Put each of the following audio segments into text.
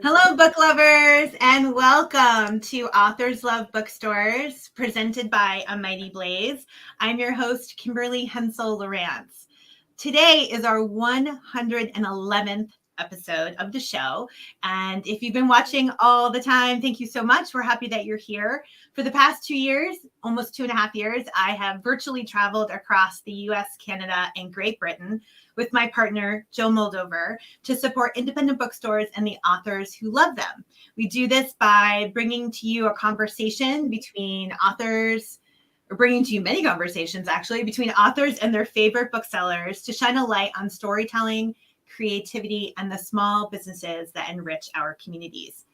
Hello, book lovers, and welcome to Authors Love Bookstores, presented by A Mighty Blaze. I'm your host, Kimberly Hensle Lowrance. Today is our 111th episode of the show, and if you've been watching all the time, thank you so much. We're happy that you're here. For the past 2 years, almost 2.5 years, I have virtually traveled across the US, Canada, and Great Britain with my partner, Joe Moldover, to support independent bookstores and the authors who love them. We do this by bringing to you a conversation between authors, or bringing to you many conversations actually, between authors and their favorite booksellers to shine a light on storytelling, creativity, and the small businesses that enrich our communities.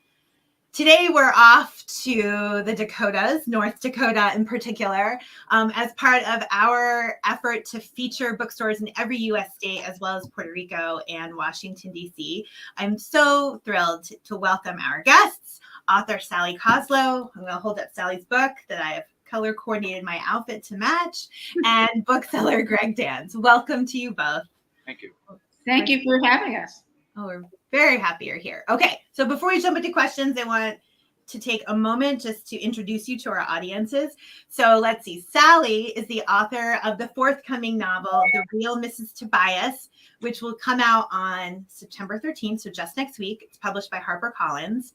Today, we're off to the Dakotas, North Dakota in particular, as part of our effort to feature bookstores in every U.S. state, as well as Puerto Rico and Washington, D.C. I'm so thrilled to welcome our guests, author Sally Koslow. I'm going to hold up Sally's book that I have color coordinated my outfit to match, and bookseller Greg Dans. Welcome to you both. Thank you. Thank you for having us. Oh, we're very happy you're here. Okay, so before we jump into questions, I want to take a moment just to introduce you to our audiences. So let's see. Sally is the author of the forthcoming novel, The Real Mrs Tobias, which will come out on September 13th, so just next week. It's published by HarperCollins,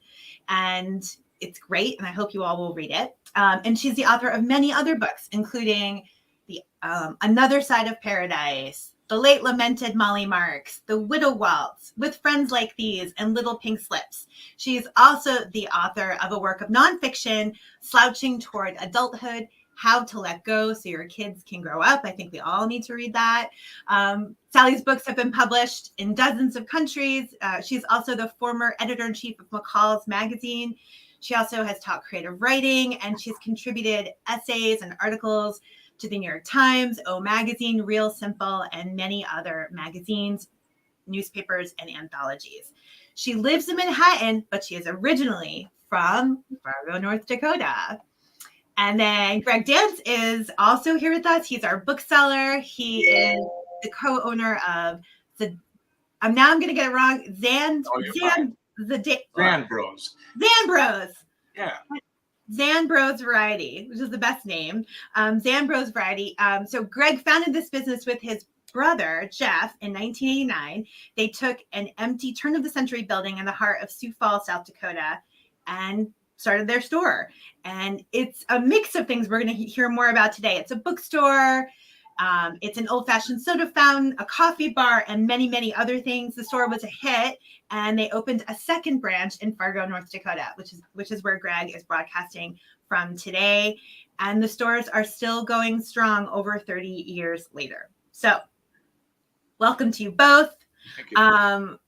and it's great, and I hope you all will read it. And she's the author of many other books, including the Another Side of Paradise, The Late Lamented Molly Marks, The Widow Waltz, With Friends Like These, and Little Pink Slips. She is also the author of a work of nonfiction, Slouching Toward Adulthood, How to Let Go So Your Kids Can Grow Up. I think we all need to read that. Sally's books have been published in dozens of countries. She's also the former editor-in-chief of McCall's magazine. She also has taught creative writing, and she's contributed essays and articles to the New York Times, O Magazine, Real Simple, and many other magazines, newspapers, and anthologies. She lives in Manhattan, but she is originally from Fargo, North Dakota. And then Greg Dans is also here with us. He's our bookseller. He is the co-owner of I'm going to get it wrong. Zandbroz. Zandbroz. Yeah. Zandbroz Variety, which is the best name. Zandbroz Variety. So Greg founded this business with his brother, Jeff, in 1989. They took an empty turn-of-the-century building in the heart of Sioux Falls, South Dakota, and started their store. And it's a mix of things we're going to hear more about today. It's a bookstore. It's an old-fashioned soda fountain, a coffee bar, and many, many other things. The store was a hit, and they opened a second branch in Fargo, North Dakota, which is where Greg is broadcasting from today. And the stores are still going strong over 30 years later. So, welcome to you both. Thank you.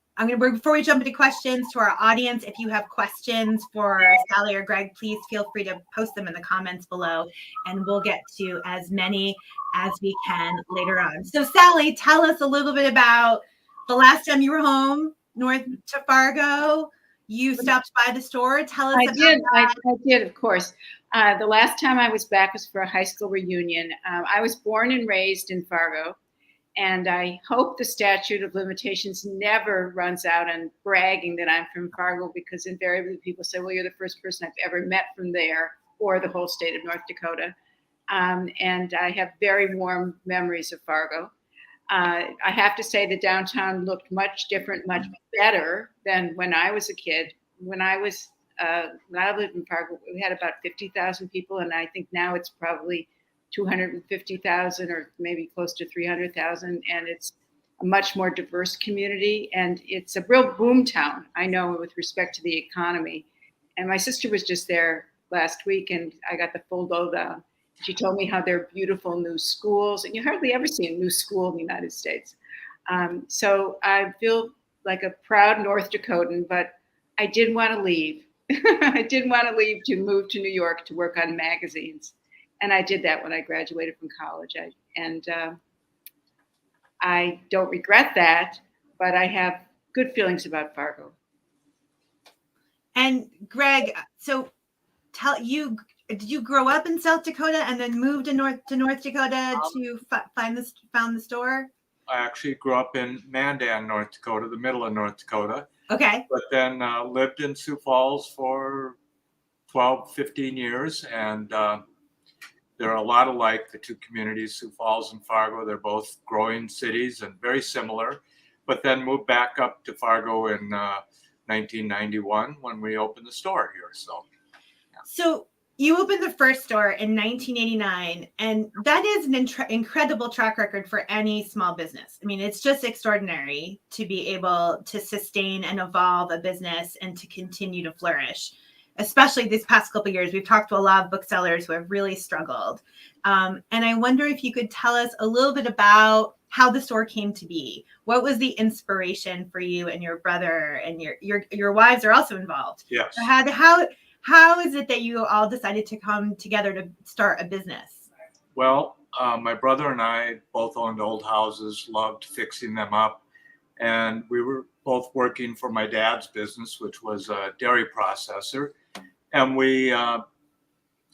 Before we jump into questions to our audience, if you have questions for Sally or Greg, please feel free to post them in the comments below, and we'll get to as many as we can later on. So Sally, tell us a little bit about the last time you were home, north to Fargo. You stopped by the store. Tell us about that. I did, of course. The last time I was back was for a high school reunion. I was born and raised in Fargo. And I hope the statute of limitations never runs out on bragging that I'm from Fargo, because invariably people say, well, you're the first person I've ever met from there, or the whole state of North Dakota. And I have very warm memories of Fargo. I have to say the downtown looked much different, much better than when I was a kid. When I lived in Fargo, we had about 50,000 people, and I think now it's probably 250,000 or maybe close to 300,000, and it's a much more diverse community, and it's a real boom town, I know, with respect to the economy. And my sister was just there last week, and I got the full lowdown. She told me how they're beautiful new schools, and you hardly ever see a new school in the United States. So I feel like a proud North Dakotan, but I did want to leave. I did want to leave to move to New York to work on magazines. And I did that when I graduated from college. I don't regret that, but I have good feelings about Fargo. And Greg, so did you grow up in South Dakota and then move to North Dakota to found the store? I actually grew up in Mandan, North Dakota, the middle of North Dakota, Okay. but then lived in Sioux Falls for 12, 15 years. And there are a lot alike, the two communities, Sioux Falls and Fargo. They're both growing cities and very similar, but then moved back up to Fargo in 1991 when we opened the store here. So, yeah. So you opened the first store in 1989, and that is an incredible track record for any small business. I mean, it's just extraordinary to be able to sustain and evolve a business and to continue to flourish. Especially these past couple of years, we've talked to a lot of booksellers who have really struggled. And I wonder if you could tell us a little bit about how the store came to be. What was the inspiration for you and your brother, and your wives are also involved? Yes. So how is it that you all decided to come together to start a business? Well, my brother and I both owned old houses, loved fixing them up. And we were both working for my dad's business, which was a dairy processor. And the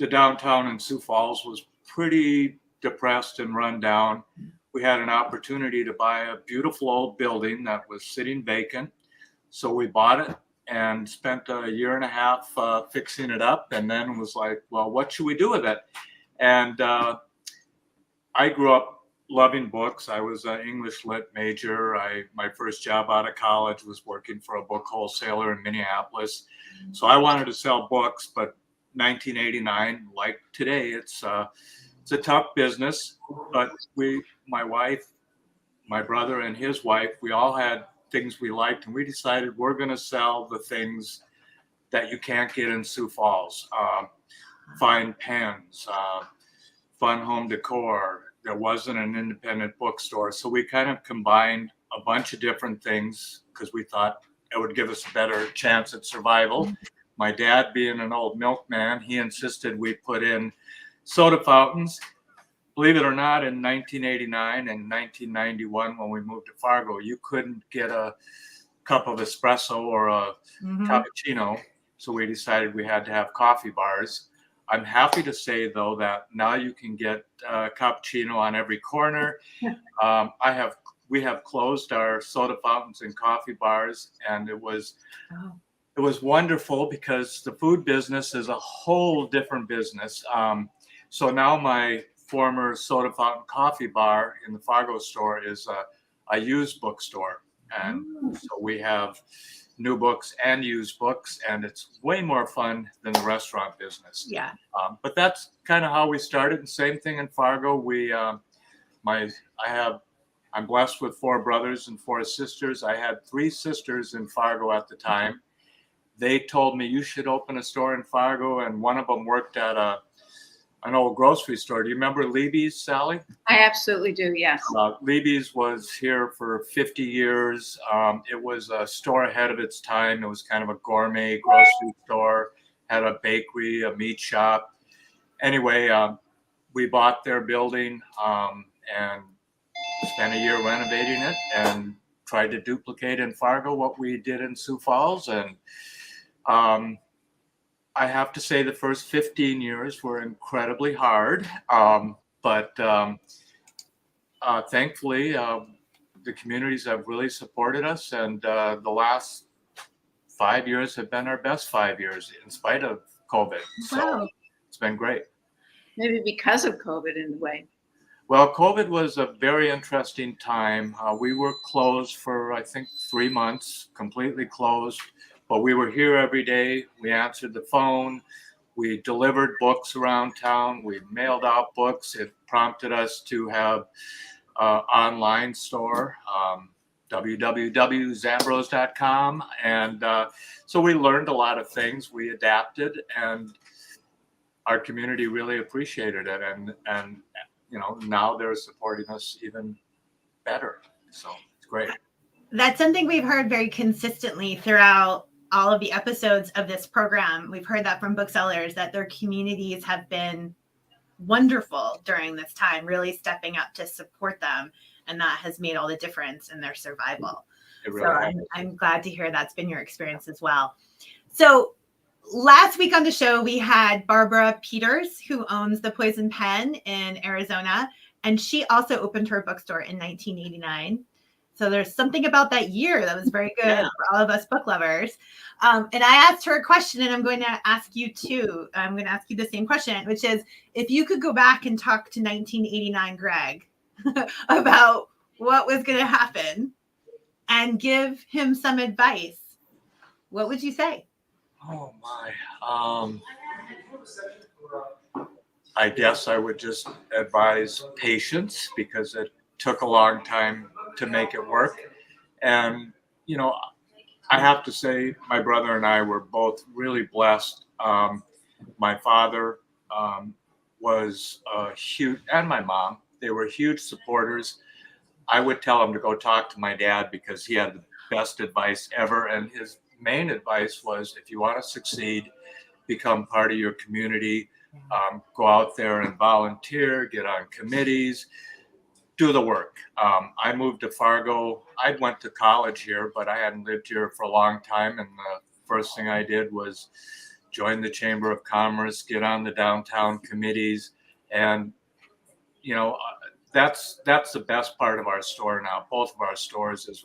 downtown in Sioux Falls was pretty depressed and run down. We had an opportunity to buy a beautiful old building that was sitting vacant. So we bought it and spent a year and a half fixing it up, and then was like, well, what should we do with it? And I grew up loving books. I was an English lit major. My first job out of college was working for a book wholesaler in Minneapolis. So I wanted to sell books, but 1989, like today, it's a tough business. But my wife, my brother and his wife, we all had things we liked, and we decided we're going to sell the things that you can't get in Sioux Falls. Fine pens, fun home decor. There wasn't an independent bookstore. So we kind of combined a bunch of different things because we thought it would give us a better chance at survival. My dad, being an old milkman, he insisted we put in soda fountains. Believe it or not, in 1989 and 1991, when we moved to Fargo, you couldn't get a cup of espresso or a cappuccino. So we decided we had to have coffee bars. I'm happy to say, though, that now you can get cappuccino on every corner. We have closed our soda fountains and coffee bars, and it was wonderful because the food business is a whole different business. So now my former soda fountain coffee bar in the Fargo store is a used bookstore, and so we have new books and used books, and it's way more fun than the restaurant business. Yeah. But that's kind of how we started. And same thing in Fargo. I'm blessed with 4 brothers and 4 sisters. I had 3 sisters in Fargo at the time. They told me, you should open a store in Fargo, and one of them worked at an old grocery store. Do you remember Leiby's, Sally? I absolutely do, yes. Leiby's was here for 50 years. It was a store ahead of its time. It was kind of a gourmet grocery store, had a bakery, a meat shop. Anyway, we bought their building and spent a year renovating it and tried to duplicate in Fargo what we did in Sioux Falls. And I have to say the first 15 years were incredibly hard, but thankfully the communities have really supported us, and the last 5 years have been our best 5 years in spite of COVID. So it's been great. Maybe because of COVID in a way. Well, COVID was a very interesting time. We were closed for, I think, 3 months, completely closed. But we were here every day. We answered the phone. We delivered books around town. We mailed out books. It prompted us to have an online store, www.zandbroz.com. And so we learned a lot of things. We adapted, and our community really appreciated it. And now they're supporting us even better. So it's great. That's something we've heard very consistently throughout all of the episodes of this program. We've heard that from booksellers, that their communities have been wonderful during this time, really stepping up to support them. And that has made all the difference in their survival. Really I'm glad to hear that's been your experience as well. So last week on the show, we had Barbara Peters, who owns the Poison Pen in Arizona. And she also opened her bookstore in 1989. So there's something about that year that was very good for all of us book lovers. And I asked her a question, and I'm going to ask you too. I'm going to ask you the same question, which is, if you could go back and talk to 1989 Greg about what was going to happen and give him some advice, what would you say? Oh my. I guess I would just advise patience, because it took a long time to make it work. And, you know, I have to say my brother and I were both really blessed. My father was huge, and my mom, they were huge supporters. I would tell him to go talk to my dad because he had the best advice ever. And his main advice was, if you want to succeed, become part of your community, go out there and volunteer, get on committees, do the work. I moved to Fargo. I went to college here, but I hadn't lived here for a long time. And the first thing I did was join the Chamber of Commerce, get on the downtown committees. And, you know, that's the best part of our store now. Both of our stores is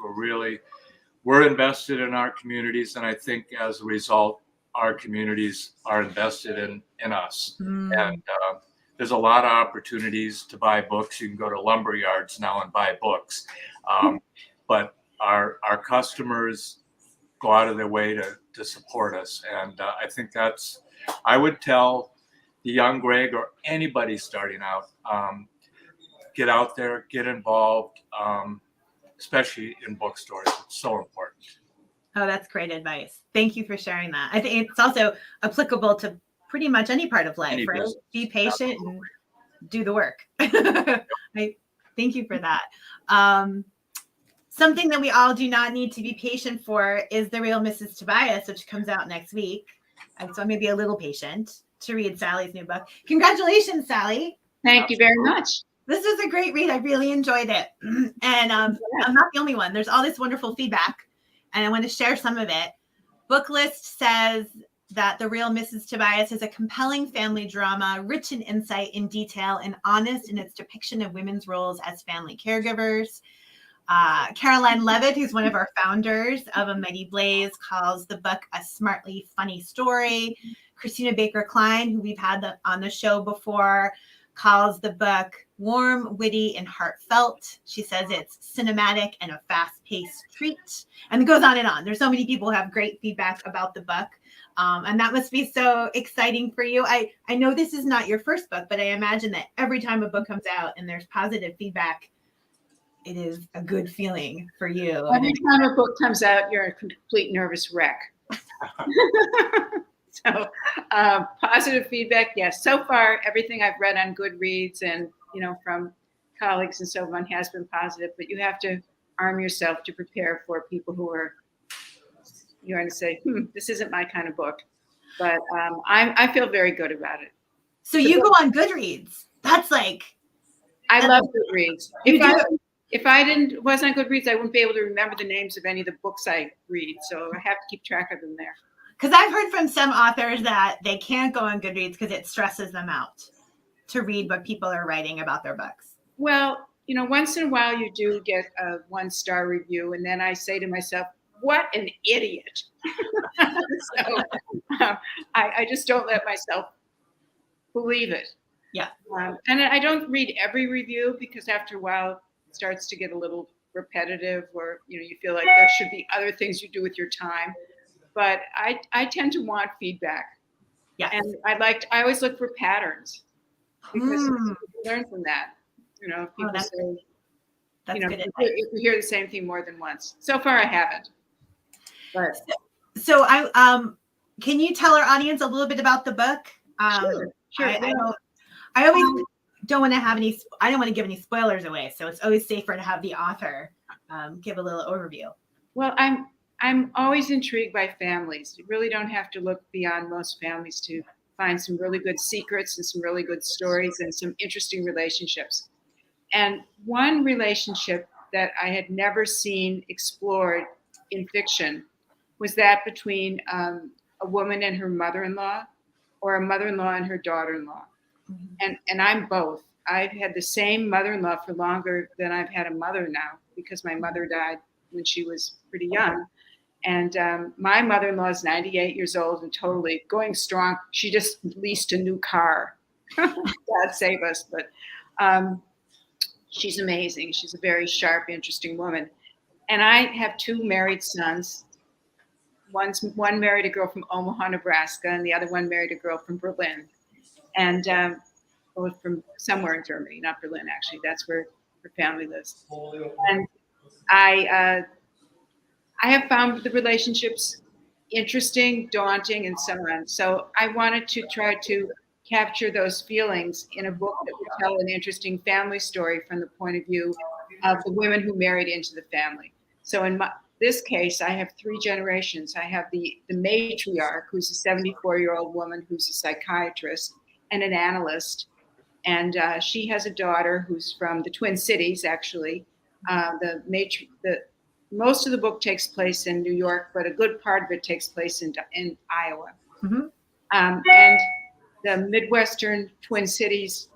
we're invested in our communities. And I think as a result, our communities are invested in us. And there's a lot of opportunities to buy books. You can go to lumber yards now and buy books. But our customers go out of their way to support us. And I think I would tell the young Greg or anybody starting out, get out there, get involved, especially in bookstores. It's so important. Oh, that's great advice. Thank you for sharing that. I think it's also applicable to pretty much any part of life, right? Be patient and do the work. Thank you for that. Something that we all do not need to be patient for is the Real Mrs Tobias, which comes out next week. And so I'm going to be a little patient to read Sally's new book. Congratulations, Sally. Thank you very much. This was a great read. I really enjoyed it. And I'm not the only one. There's all this wonderful feedback, and I want to share some of it. Booklist says that The Real Mrs Tobias is a compelling family drama, rich in insight, in detail, and honest in its depiction of women's roles as family caregivers. Caroline Levitt, who's one of our founders of A Mighty Blaze, calls the book a smartly funny story. Christina Baker Klein, who we've had on the show before, calls the book warm, witty, and heartfelt. She says it's cinematic and a fast-paced treat. And it goes on and on. There's so many people who have great feedback about the book. And that must be so exciting for you. I know this is not your first book, but I imagine that every time a book comes out and there's positive feedback, it is a good feeling for you. Every time a book comes out, you're a complete nervous wreck. So positive feedback, yes. So far, everything I've read on Goodreads and, from colleagues and so on has been positive, but you have to arm yourself to prepare for people who you're going to say, this isn't my kind of book. But I feel very good about it. So you go on Goodreads. That's like... I love Goodreads. If I wasn't on Goodreads, I wouldn't be able to remember the names of any of the books I read. So I have to keep track of them there. Because I've heard from some authors that they can't go on Goodreads because it stresses them out to read what people are writing about their books. Well, once in a while you do get a 1-star review, and then I say to myself, what an idiot. So I just don't let myself believe it. Yeah. And I don't read every review because after a while it starts to get a little repetitive, or you feel like there should be other things you do with your time. But I tend to want feedback. Yeah. And I always look for patterns because you learn from that. People say, that's good advice. You hear the same thing more than once. So far I haven't. But so can you tell our audience a little bit about the book? Sure. I always don't want to give any spoilers away. So it's always safer to have the author give a little overview. Well, I'm always intrigued by families. You really don't have to look beyond most families to find some really good secrets and some really good stories and some interesting relationships. And one relationship that I had never seen explored in fiction was that between a woman and her mother-in-law, or a mother-in-law and her daughter-in-law. Mm-hmm. And I'm both. I've had the same mother-in-law for longer than I've had a mother now, because my mother died when she was pretty young. And my mother-in-law is 98 years old and totally going strong. She just leased a new car. God save us. But she's amazing. She's a very sharp, interesting woman. And I have two married sons. One married a girl from Omaha, Nebraska, and the other one married a girl from Berlin. And from somewhere in Germany, not Berlin, actually. That's where her family lives. And I have found the relationships interesting, daunting, and so on. So I wanted to try to capture those feelings in a book that would tell an interesting family story from the point of view of the women who married into the family. So in this case, I have three generations. I have the matriarch, who's a 74-year-old woman who's a psychiatrist and an analyst. And she has a daughter who's from the Twin Cities, actually. Most of the book takes place in New York, but a good part of it takes place in Iowa. Mm-hmm. And the Midwestern Twin Cities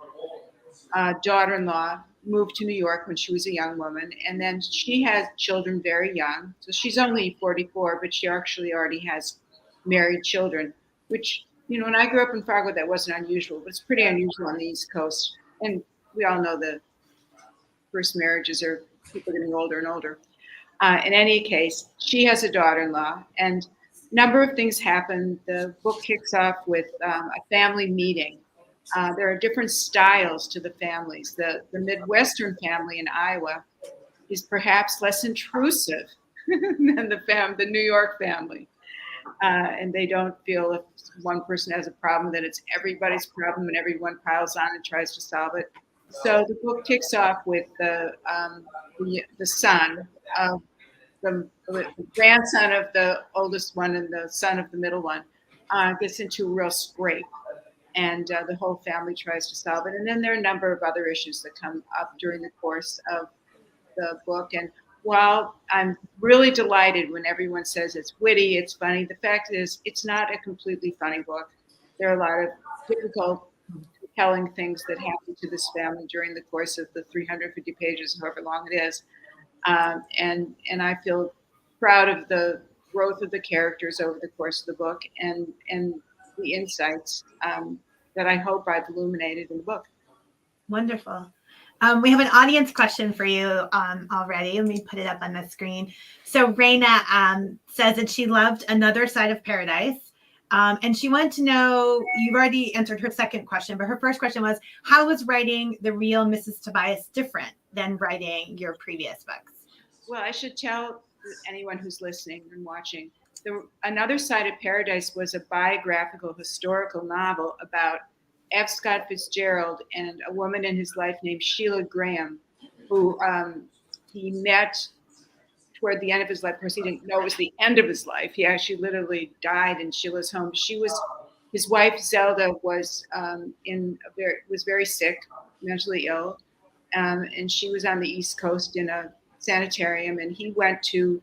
daughter-in-law moved to New York when she was a young woman. And then she has children very young. So she's only 44, but she actually already has married children, which, when I grew up in Fargo, that wasn't unusual, but it's pretty unusual on the East Coast. And we all know the first marriages are people getting older and older. In any case, she has a daughter-in-law, and a number of things happen. The book kicks off with a family meeting. There are different styles to the families. The Midwestern family in Iowa is perhaps less intrusive than the New York family. And they don't feel if one person has a problem that it's everybody's problem and everyone piles on and tries to solve it. So the book kicks off with the son of the grandson of the oldest one and the son of the middle one gets into a real scrape, and the whole family tries to solve it. And then there are a number of other issues that come up during the course of the book. And while I'm really delighted when everyone says it's witty, it's funny, the fact is it's not a completely funny book. There are a lot of difficult, compelling things that happen to this family during the course of the 350 pages, however long it is. And I feel proud of the growth of the characters over the course of the book and the insights that I hope I've illuminated in the book. Wonderful. We have an audience question for you already. Let me put it up on the screen. So Raina says that she loved Another Side of Paradise. And she wanted to know, you've already answered her second question, but her first question was, how was writing The Real Mrs. Tobias different than writing your previous books? Well, I should tell anyone who's listening and watching, Another Side of Paradise was a biographical historical novel about F. Scott Fitzgerald and a woman in his life named Sheila Graham, who he met toward the end of his life. Of course, he didn't know it was the end of his life. He actually literally died in Sheila's home. His wife Zelda was very sick, mentally ill, and she was on the East Coast in a sanitarium. And he went to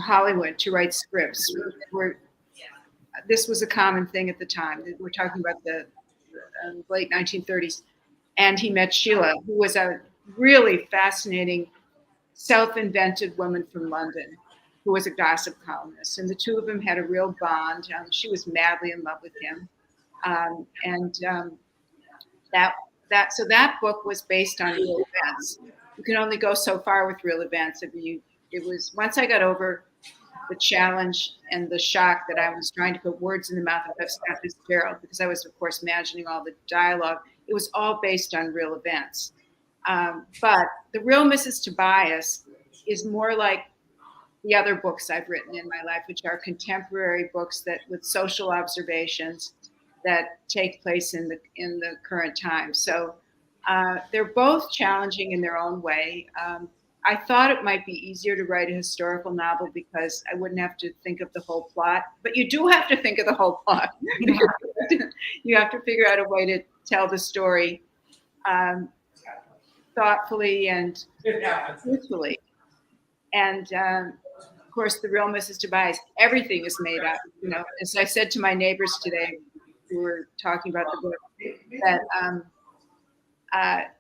Hollywood to write scripts. This was a common thing at the time. We're talking about the late 1930s. And he met Sheila, who was a really fascinating, self-invented woman from London, who was a gossip columnist. And the two of them had a real bond. She was madly in love with him. So that book was based on real events. You can only go so far with real events. It was once I got over the challenge and the shock that I was trying to put words in the mouth of F. Scott Fitzgerald, because I was, of course, imagining all the dialogue. It was all based on real events. But The Real Mrs. Tobias is more like the other books I've written in my life, which are contemporary books with social observations that take place in the current time. So they're both challenging in their own way. I thought it might be easier to write a historical novel because I wouldn't have to think of the whole plot, but you do have to think of the whole plot. You have to figure out a way to tell the story thoughtfully and truthfully. And of course, The Real Mrs. Tobias, everything is made up. As I said to my neighbors today, who were talking about the book, that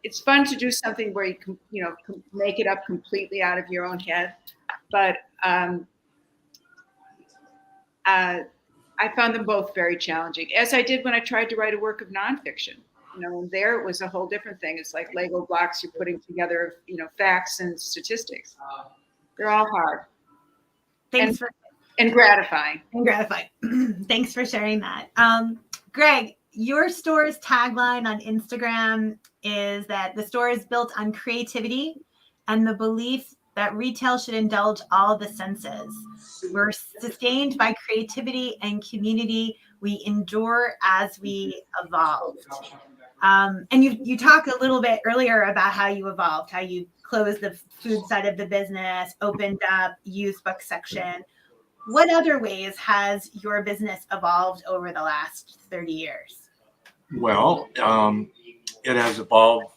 it's fun to do something where you can, make it up completely out of your own head. But I found them both very challenging, as I did when I tried to write a work of nonfiction. And there it was a whole different thing. It's like Lego blocks you're putting together, facts and statistics. They're all hard. Thanks and gratifying. And gratifying. Thanks for sharing that. Greg, your store's tagline on Instagram is that the store is built on creativity and the belief that retail should indulge all the senses. We're sustained by creativity and community. We endure as we evolve. And you talked a little bit earlier about how you evolved, how you closed the food side of the business, opened up youth book section. What other ways has your business evolved over the last 30 years? Well, it has evolved.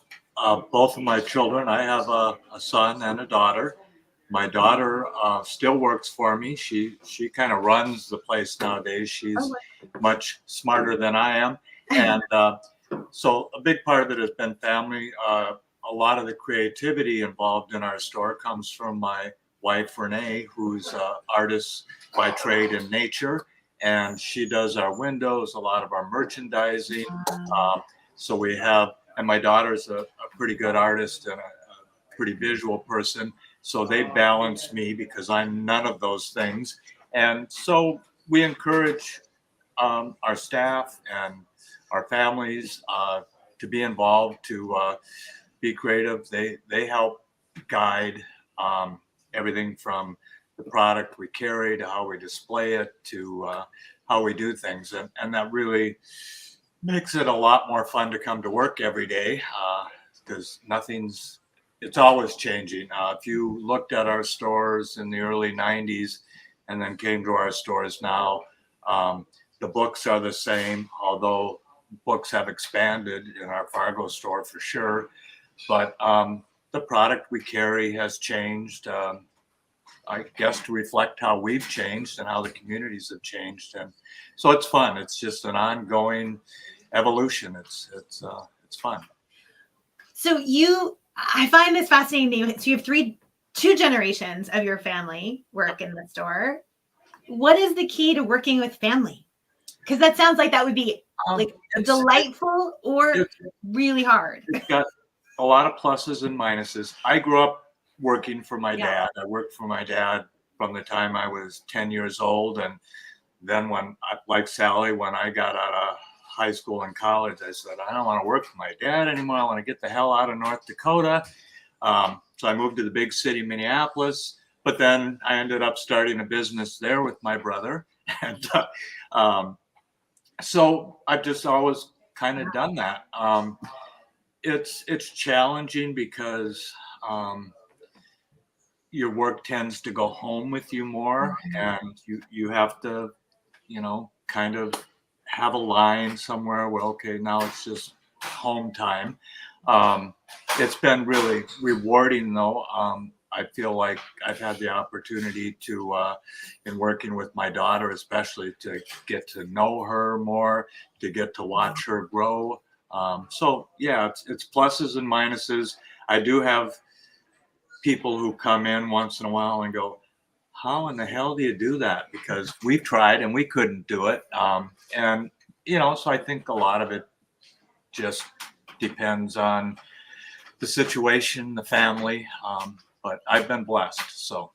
Both of my children, I have a son and a daughter. My daughter still works for me. She kind of runs the place nowadays. She's much smarter than I am. And so a big part of it has been family. A lot of the creativity involved in our store comes from my wife, Renee, who's an artist by trade in nature. And she does our windows, a lot of our merchandising. So we have, and my daughter's a pretty good artist and a pretty visual person. So they balance me because I'm none of those things. And so we encourage our staff and our families to be involved, to be creative. They help guide everything from the product we carry to how we display it to how we do things. And that really makes it a lot more fun to come to work every day because it's always changing. If you looked at our stores in the early 90s and then came to our stores now, the books are the same, although books have expanded in our Fargo store for sure. But the product we carry has changed, I guess, to reflect how we've changed and how the communities have changed. And so it's fun. It's just an ongoing evolution. It's fun. So I find this fascinating. So you have two generations of your family work in the store. What is the key to working with family? Because that sounds like that would be like delightful or really hard. It's got a lot of pluses and minuses. I grew up working for my dad. I worked for my dad from the time I was 10 years old. And then like Sally, when I got out of high school and college, I said, I don't want to work for my dad anymore. I want to get the hell out of North Dakota. So I moved to the big city, Minneapolis. But then I ended up starting a business there with my brother. And so I've just always kind of done that. It's challenging because your work tends to go home with you more, and you have to, kind of have a line somewhere where, okay, now it's just home time. It's been really rewarding though. I feel like I've had the opportunity to, in working with my daughter, especially to get to know her more, to get to watch her grow. So yeah, it's pluses and minuses. I do have people who come in once in a while and go, how in the hell do you do that? Because we've tried and we couldn't do it. And, so I think a lot of it just depends on the situation, the family. But I've been blessed. So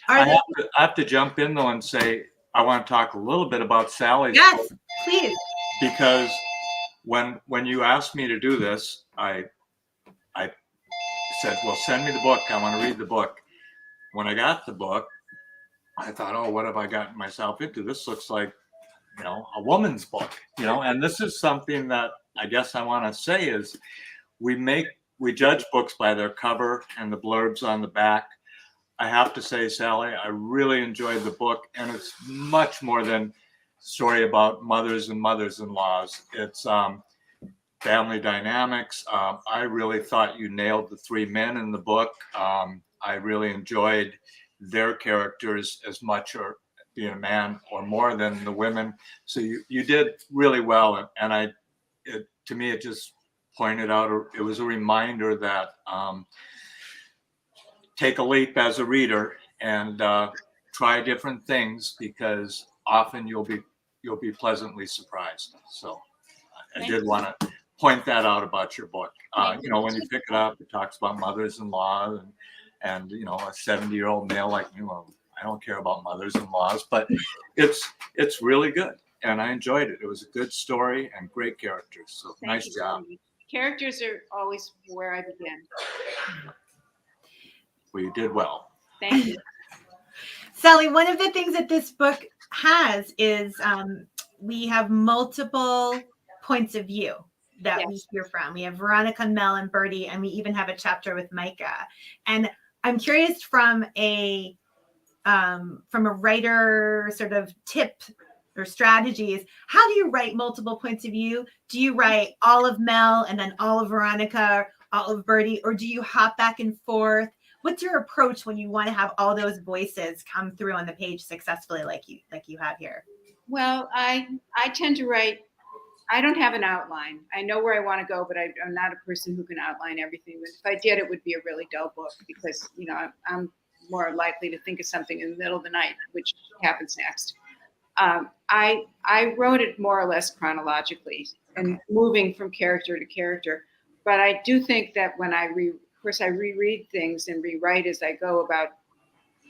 I have to jump in though and say, I want to talk a little bit about Sally's book. Yes, please. Because when you asked me to do this, I said, well, send me the book. I want to read the book. When I got the book, I thought, oh, what have I gotten myself into? This looks like, a woman's book, and this is something that I guess I want to say is we judge books by their cover and the blurbs on the back. I have to say, Sally, I really enjoyed the book, and it's much more than a story about mothers and mothers-in-laws. It's family dynamics. I really thought you nailed the three men in the book. I really enjoyed their characters as much or being a man or more than the women. So you did really well. And to me, it just pointed out, it was a reminder that take a leap as a reader and try different things, because often you'll be pleasantly surprised. So I did want to point that out about your book. When you pick it up, it talks about mothers-in-law and a 70-year-old male like me. Well, I don't care about mothers-in-laws, but it's really good, and I enjoyed it. It was a good story and great characters. So nice job. Characters are always where I begin. Well, you did well. Thank you. Sally, one of the things that this book has is we have multiple points of view that we hear from. We have Veronica, Mel, and Bertie, and we even have a chapter with Micah. And I'm curious from a writer sort of tip or strategies, how do you write multiple points of view? Do you write all of Mel and then all of Veronica, all of Bertie, or do you hop back and forth? What's your approach when you want to have all those voices come through on the page successfully like you have here? Well, I tend to write. I don't have an outline. I know where I want to go, but I'm not a person who can outline everything. But if I did, it would be a really dull book, because I'm more likely to think of something in the middle of the night, which happens next. I wrote it more or less chronologically and moving from character to character. But I do think that when I reread things and rewrite as I go about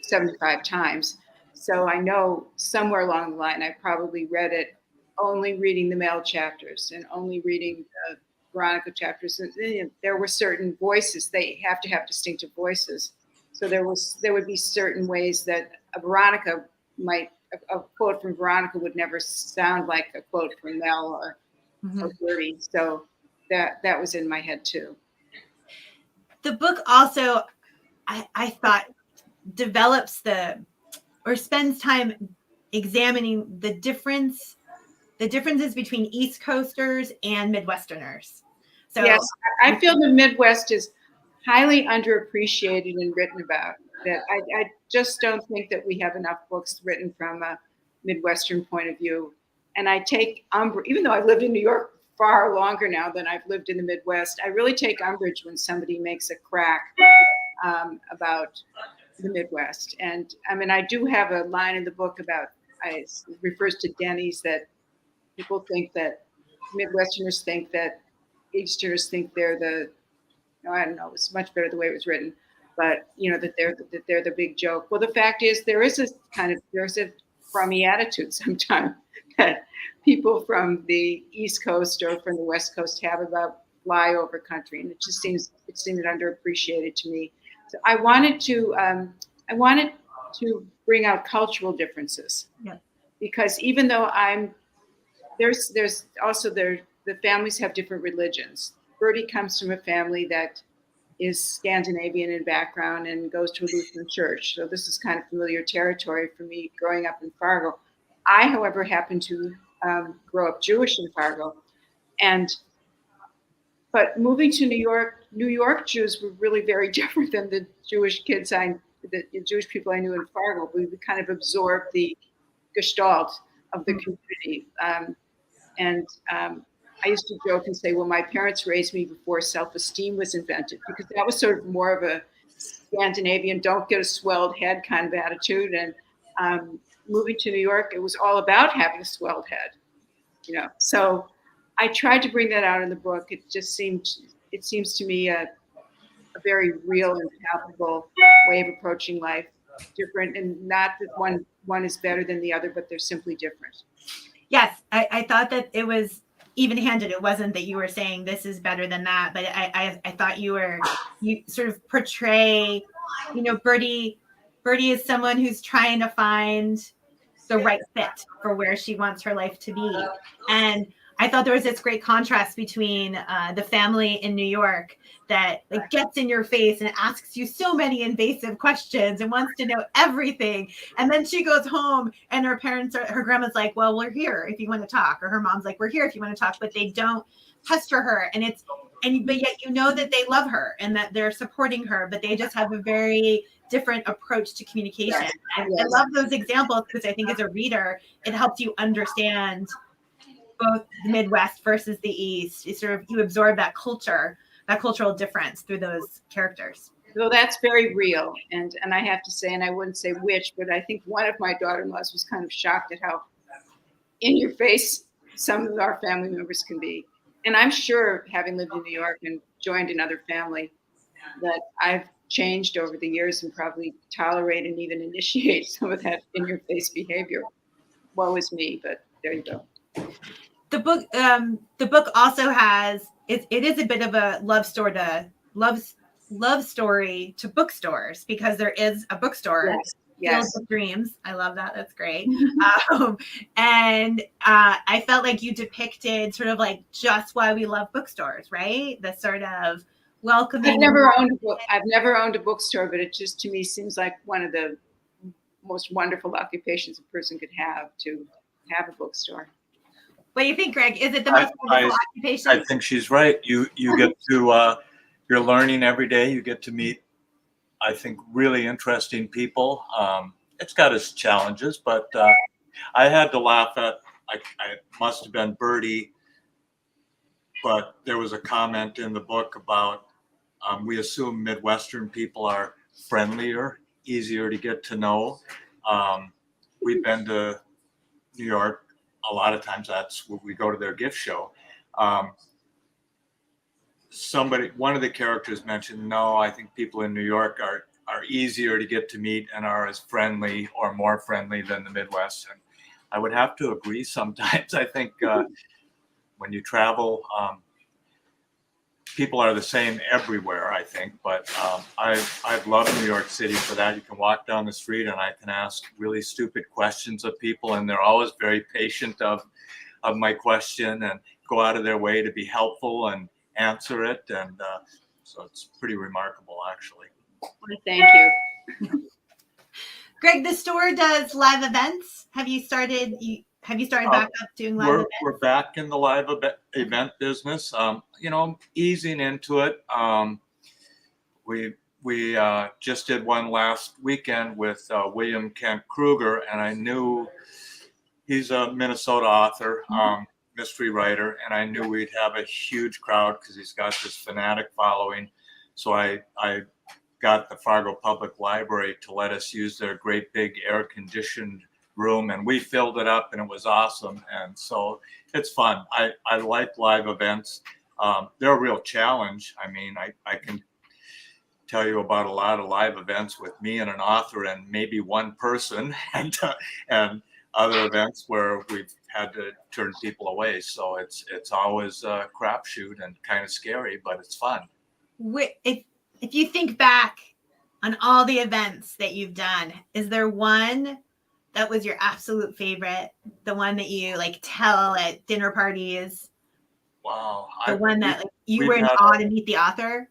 75 times. So I know somewhere along the line, I probably read it only reading the Mel chapters and only reading the Veronica chapters. And there were certain voices. They have to have distinctive voices. So there would be certain ways that a quote from Veronica would never sound like a quote from Mel or Bertie. So that was in my head too. The book also, I thought, develops spends time examining the differences between East Coasters and Midwesterners. So yes, I feel the Midwest is highly underappreciated and written about. That I just don't think that we have enough books written from a Midwestern point of view. And I take umbrage, even though I've lived in New York far longer now than I've lived in the Midwest, I really take umbrage when somebody makes a crack about the Midwest. And I mean, I do have a line in the book it refers to Denny's, that people think that Midwesterners think that Easterners think they're I don't know, it's much better the way it was written, but that they're the big joke. Well, the fact is there's a crummy attitude sometimes that people from the East Coast or from the West Coast have about flyover country, and it seemed underappreciated to me. So I wanted to bring out cultural differences, because even though there's also the families have different religions. Bertie comes from a family that is Scandinavian in background and goes to a Lutheran church. So this is kind of familiar territory for me growing up in Fargo. I, however, happen to grow up Jewish in Fargo. But moving to New York Jews were really very different than the Jewish Jewish people I knew in Fargo. We kind of absorbed the gestalt of the community. I used to joke and say, well, my parents raised me before self-esteem was invented, because that was sort of more of a Scandinavian, don't get a swelled head kind of attitude. And moving to New York, it was all about having a swelled head, So I tried to bring that out in the book. It seems to me a very real and palpable way of approaching life, different, and not that one is better than the other, but they're simply different. Yes, I thought that it was even-handed. It wasn't that you were saying this is better than that, but I thought you sort of portray, Bertie is someone who's trying to find the right fit for where she wants her life to be. And I thought there was this great contrast between the family in New York that gets in your face and asks you so many invasive questions and wants to know everything. And then she goes home and her grandma's like, well, we're here if you want to talk. Or her mom's like, we're here if you want to talk, but they don't pester her. And but yet you know that they love her and that they're supporting her, but they just have a very different approach to communication. Yes. And Yes. I love those examples because I think as a reader, it helps you understand both the Midwest versus the East. You absorb that cultural difference through those characters. So that's very real. And I have to say, and I wouldn't say which, but I think one of my daughter-in-laws was kind of shocked at how in your face some of our family members can be. And I'm sure, having lived in New York and joined another family, that I've changed over the years and probably tolerate and even initiate some of that in your face behavior. Woe is me, but there you go. The book also has, it is a bit of a love story to bookstores, because there is a bookstore. Yes. Field of Dreams. I love that. That's great. And I felt like you depicted sort of like just why we love bookstores, right? The sort of welcoming. I've never owned a bookstore, but it just to me seems like one of the most wonderful occupations a person could have, to have a bookstore. What do you think, Greg? Is it the most wonderful occupation? I think she's right. You get to you're learning every day. You get to meet, I think, really interesting people. It's got its challenges, but I had to laugh at, I must have been Birdie, but there was a comment in the book about we assume Midwestern people are friendlier, easier to get to know. We've been to New York a lot of times. That's where we go to their gift show. One of the characters mentioned, no, I think people in New York are easier to get to meet and are as friendly or more friendly than the Midwest. And I would have to agree sometimes. I think when you travel, people are the same everywhere, I think. But I've loved New York City for that. You can walk down the street and I can ask really stupid questions of people, and they're always very patient of my question and go out of their way to be helpful and answer it. And so it's pretty remarkable, actually. Thank you. Greg, the store does live events. Have you started back up doing live events? We're back in the live event business. Easing into it. We just did one last weekend with William Kent Kruger, and I knew he's a Minnesota author, mystery writer, and I knew we'd have a huge crowd because he's got this fanatic following. So I got the Fargo Public Library to let us use their great big air-conditioned room, and we filled it up, and it was awesome. And so it's fun. I like live events. They're a real challenge. I mean, I can tell you about a lot of live events with me and an author and maybe one person, and other events where we've had to turn people away. So it's always a crapshoot and kind of scary, but it's fun. If you think back on all the events that you've done, is there one that was your absolute favorite? The one that you like tell at dinner parties? Wow. The one that like, you were in awe to meet the author?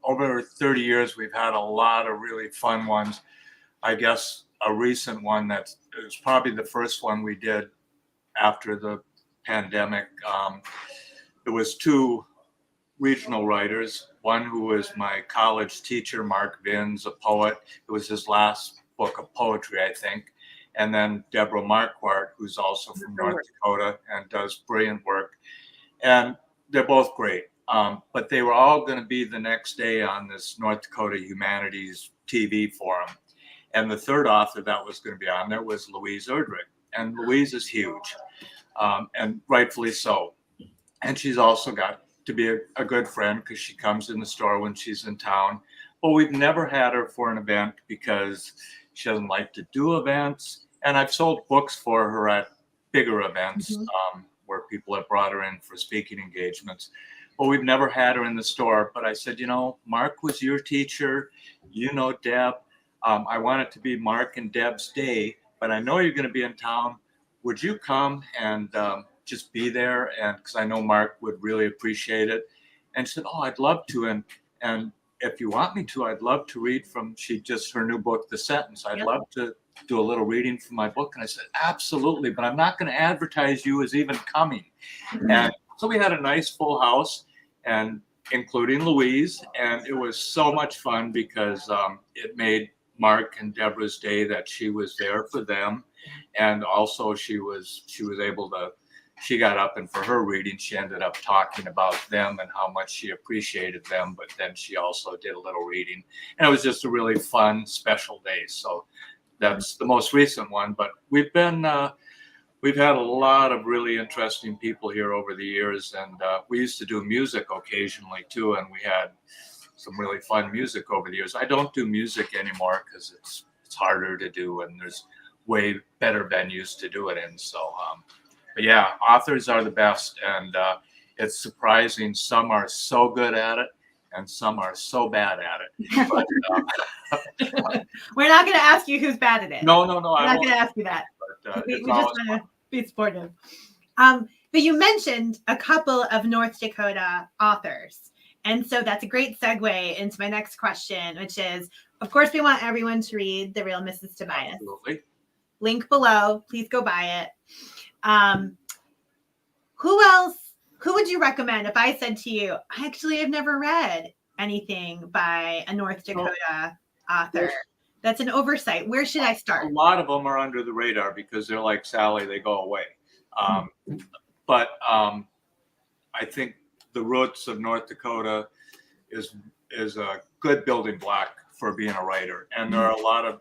Over 30 years, we've had a lot of really fun ones. I guess a recent one it was probably the first one we did after the pandemic. It was two regional writers, one who was my college teacher, Mark Vins, a poet. It was his last book of poetry, I think. And then Deborah Marquardt, who's also from North Dakota and does brilliant work. And they're both great. But they were all going to be the next day on this North Dakota Humanities TV forum. And the third author that was going to be on there was Louise Erdrich. And Louise is huge, and rightfully so. And she's also got to be a good friend because she comes in the store when she's in town. But we've never had her for an event because she doesn't like to do events. And I've sold books for her at bigger events where people have brought her in for speaking engagements. But we've never had her in the store. But I said, Mark was your teacher. Deb. I want it to be Mark and Deb's day, but I know you're going to be in town. Would you come and just be there? And because I know Mark would really appreciate it. And she said, oh, I'd love to. And if you want me to, I'd love to read from her new book, The Sentence. I'd love to do a little reading from my book. And I said, absolutely, but I'm not going to advertise you as even coming. And so we had a nice full house. and including Louise. And it was so much fun because it made Mark and Deborah's day that she was there for them. And also she was able to, she got up and for her reading, she ended up talking about them and how much she appreciated them. But then she also did a little reading, and it was just a really fun, special day. So that's the most recent one. But we've had a lot of really interesting people here over the years, and we used to do music occasionally too, and we had some really fun music over the years. I don't do music anymore because it's harder to do, and there's way better venues to do it in. So, but yeah, authors are the best, and it's surprising. Some are so good at it, and some are so bad at it. But, we're not going to ask you who's bad at it. no, We're not going to ask you that. But, we it's just always want to be supportive. But you mentioned a couple of North Dakota authors. And so that's a great segue into my next question, which is, of course, we want everyone to read The Real Mrs. Tobias. Absolutely. Link below. Please go buy it. Who would you recommend if I said to you, actually, I've never read anything by a North Dakota author? That's an oversight. Where should I start? A lot of them are under the radar because they're like Sally, they go away. But I think the roots of North Dakota is a good building block for being a writer. And there are a lot of,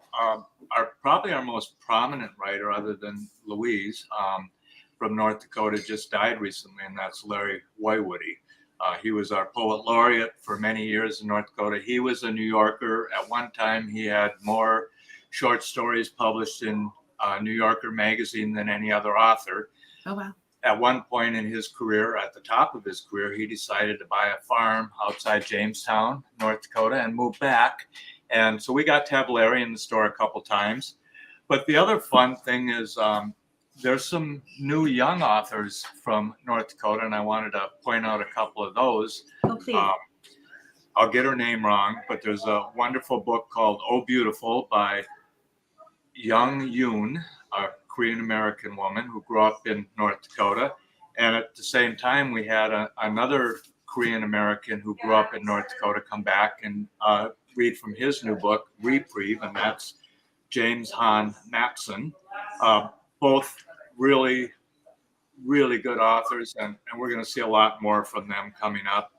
probably our most prominent writer other than Louise from North Dakota just died recently, and that's Larry Woiwoody. He was our poet laureate for many years in North Dakota. He was a New Yorker. At one time, he had more short stories published in New Yorker magazine than any other author. Oh, wow. At one point in his career, at the top of his career, he decided to buy a farm outside Jamestown, North Dakota, and move back. And so we got to have Larry in the store a couple times. But the other fun thing is there's some new young authors from North Dakota, and I wanted to point out a couple of those. Oh, please. I'll get her name wrong, but there's a wonderful book called Oh Beautiful by Young Yoon, a Korean-American woman who grew up in North Dakota. And at the same time, we had another Korean-American who grew up in North Dakota come back and read from his new book, Reprieve, and that's James Han Matson. Both really, really good authors, and we're going to see a lot more from them coming up.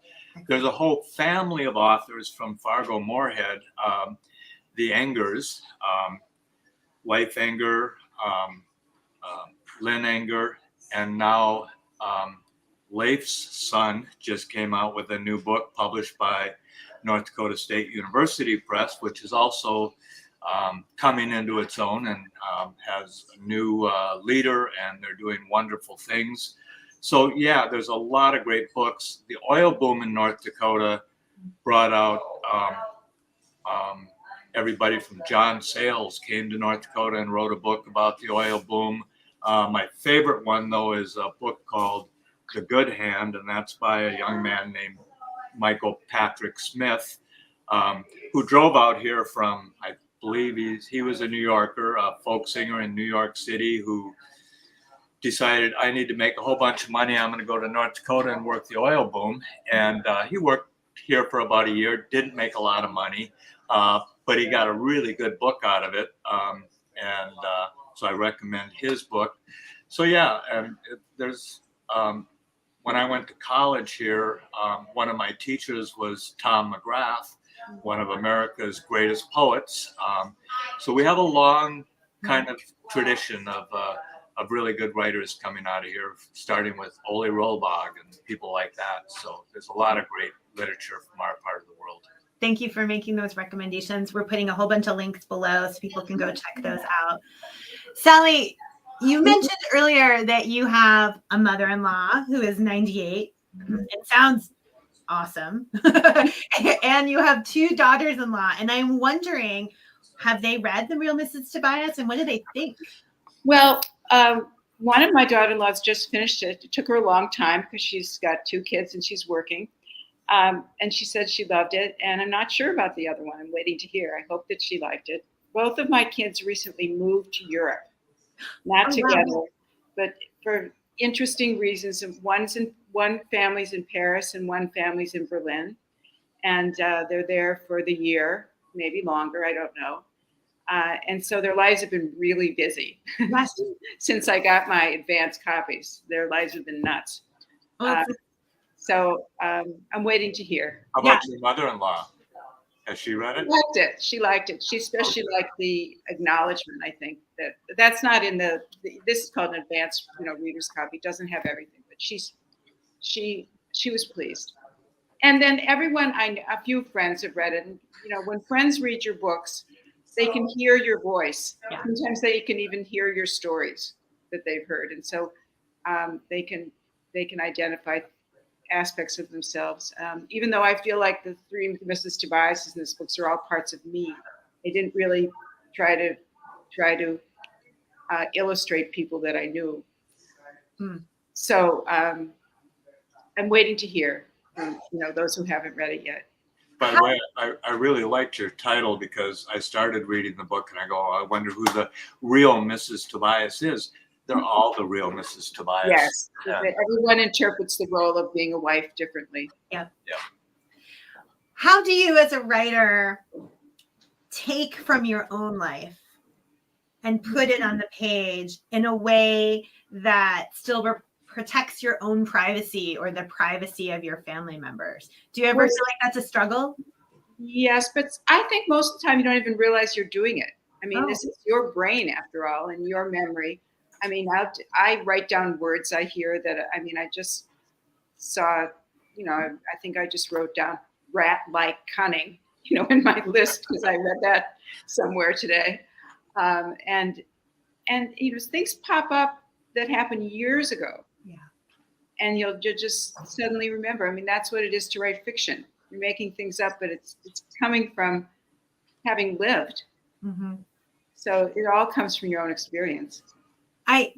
There's a whole family of authors from Fargo-Moorhead, the Engers, Leif Enger, Lynn Enger, and now Leif's son just came out with a new book published by North Dakota State University Press, which is also coming into its own and has a new leader, and they're doing wonderful things. So yeah, there's a lot of great books. The oil boom in North Dakota brought out everybody from John Sayles came to North Dakota and wrote a book about the oil boom. My favorite one, though, is a book called The Good Hand, and that's by a young man named Michael Patrick Smith, who drove out here from, I believe he was a New Yorker, a folk singer in New York City, who decided, I need to make a whole bunch of money. I'm going to go to North Dakota and work the oil boom. And he worked here for about a year, didn't make a lot of money, but he got a really good book out of it. So I recommend his book. So yeah, and there's, when I went to college here, one of my teachers was Tom McGrath, one of America's greatest poets. So we have a long kind of tradition of really good writers coming out of here, starting with Ole Rolbag and people like that. So there's a lot of great literature from our part of the world. Thank you for making those recommendations. We're putting a whole bunch of links below so people can go check those out. Sally, you mentioned earlier that you have a mother-in-law who is 98. It sounds awesome. And you have two daughters-in-law. And I'm wondering, have they read The Real Mrs. Tobias, and what do they think? Well, one of my daughter-in-laws just finished it. It took her a long time because she's got two kids and she's working. And she said she loved it. And I'm not sure about the other one. I'm waiting to hear. I hope that she liked it. Both of my kids recently moved to Europe, not together, but for interesting reasons. One's one family's in Paris and one family's in Berlin. And they're there for the year, maybe longer, I don't know. And so their lives have been really busy since I got my advanced copies. Their lives have been nuts. So I'm waiting to hear. How about your mother-in-law? Has she read it? She liked it. She especially liked the acknowledgement. I think that's not in the. This is called an advanced, reader's copy. It doesn't have everything, but she was pleased. And then everyone, a few friends have read it. And when friends read your books, they can hear your voice. Yeah. Sometimes they can even hear your stories that they've heard, and so they can identify aspects of themselves. Even though I feel like the three Mrs. Tobias in this books are all parts of me, they didn't really try to illustrate people that I knew. So I'm waiting to hear from those who haven't read it yet. By the way, I really liked your title because I started reading the book and I go, I wonder who the real Mrs. Tobias is. They're all the real Mrs. Tobias. Yes, everyone interprets the role of being a wife differently. Yeah. How do you, as a writer, take from your own life and put it on the page in a way that still protects your own privacy or the privacy of your family members? Do you ever feel like that's a struggle? Yes, but I think most of the time you don't even realize you're doing it. I mean, this is your brain after all, and your memory. I mean, I write down words I hear that, I just saw, I think I just wrote down rat-like cunning, in my list because I read that somewhere today. And things pop up that happened years ago. Yeah. And you'll just suddenly remember. I mean, that's what it is to write fiction. You're making things up, but it's coming from having lived. Mm-hmm. So it all comes from your own experience. I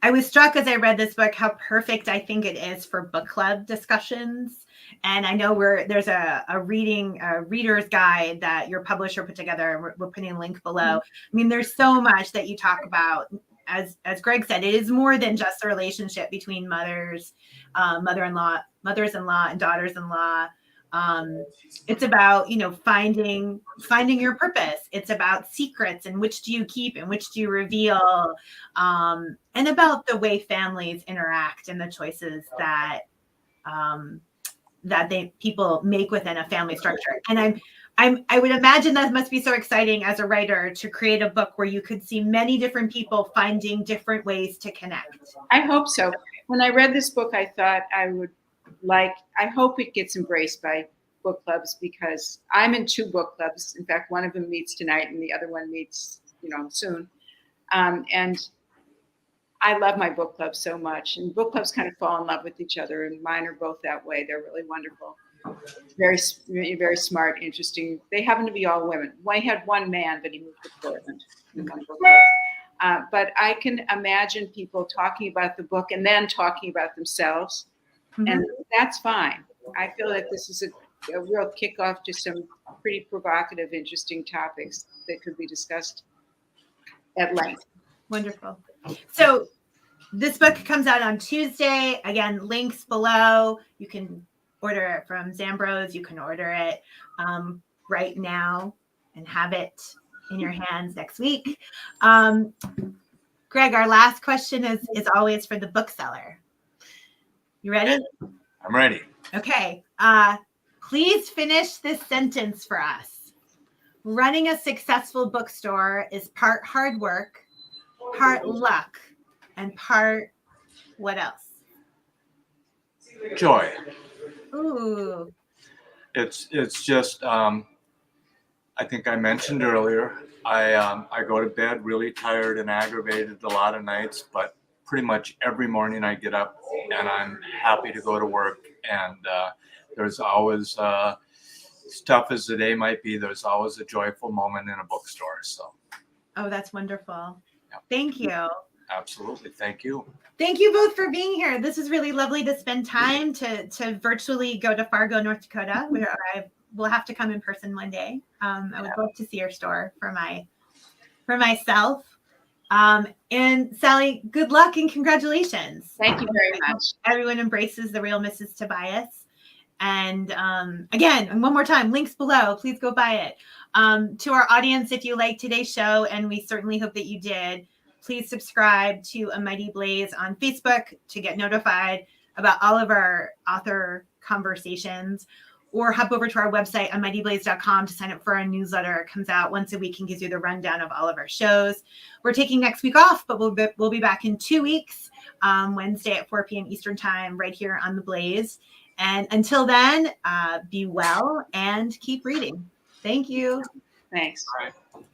was struck as I read this book how perfect I think it is for book club discussions. And I know there's a reader's guide that your publisher put together. We're putting a link below. Mm-hmm. I mean, there's so much that you talk about. As Greg said, it is more than just a relationship between mothers-in-law, and daughters-in-law. It's about, finding your purpose. It's about secrets and which do you keep and which do you reveal, and about the way families interact and the choices that people make within a family structure. And I would imagine that must be so exciting as a writer to create a book where you could see many different people finding different ways to connect. I hope so. When I read this book, I thought I hope it gets embraced by book clubs because I'm in 2 book clubs. In fact, one of them meets tonight and the other one meets, soon. And I love my book club so much. And book clubs kind of fall in love with each other, and mine are both that way. They're really wonderful. Very, very smart, interesting. They happen to be all women. I had one man, but he moved to Portland. But I can imagine people talking about the book and then talking about themselves. Mm-hmm. And that's fine. I feel like this is a real kickoff to some pretty provocative, interesting topics that could be discussed at length. Wonderful. So this book comes out on Tuesday. Again, links below. You can order it from Zandbroz. You can order it right now and have it in your hands next week. Greg, our last question is always for the bookseller. You ready? I'm ready. Okay. Please finish this sentence for us. Running a successful bookstore is part hard work, part luck, and part what else? Joy. Ooh. It's just, I think I mentioned earlier, I go to bed really tired and aggravated a lot of nights, but pretty much every morning I get up and I'm happy to go to work. And there's always, tough as the day might be, there's always a joyful moment in a bookstore. So. Oh, that's wonderful. Yeah. Thank you. Absolutely. Thank you. Thank you both for being here. This is really lovely to spend time to virtually go to Fargo, North Dakota, where I will have to come in person one day. I would love to see your store for myself. And Sally, good luck and congratulations. Thank you very much. Everyone embraces the Real Mrs Tobias. And again, and one more time, links below. Please go buy it. To our audience, if you liked today's show, and we certainly hope that you did, please subscribe to A Mighty Blaze on Facebook to get notified about all of our author conversations, or hop over to our website, amightyblaze.com, to sign up for our newsletter. It comes out once a week and gives you the rundown of all of our shows. We're taking next week off, but we'll be back in 2 weeks, Wednesday at 4 p.m. Eastern Time, right here on The Blaze. And until then, be well and keep reading. Thank you. Thanks. All right.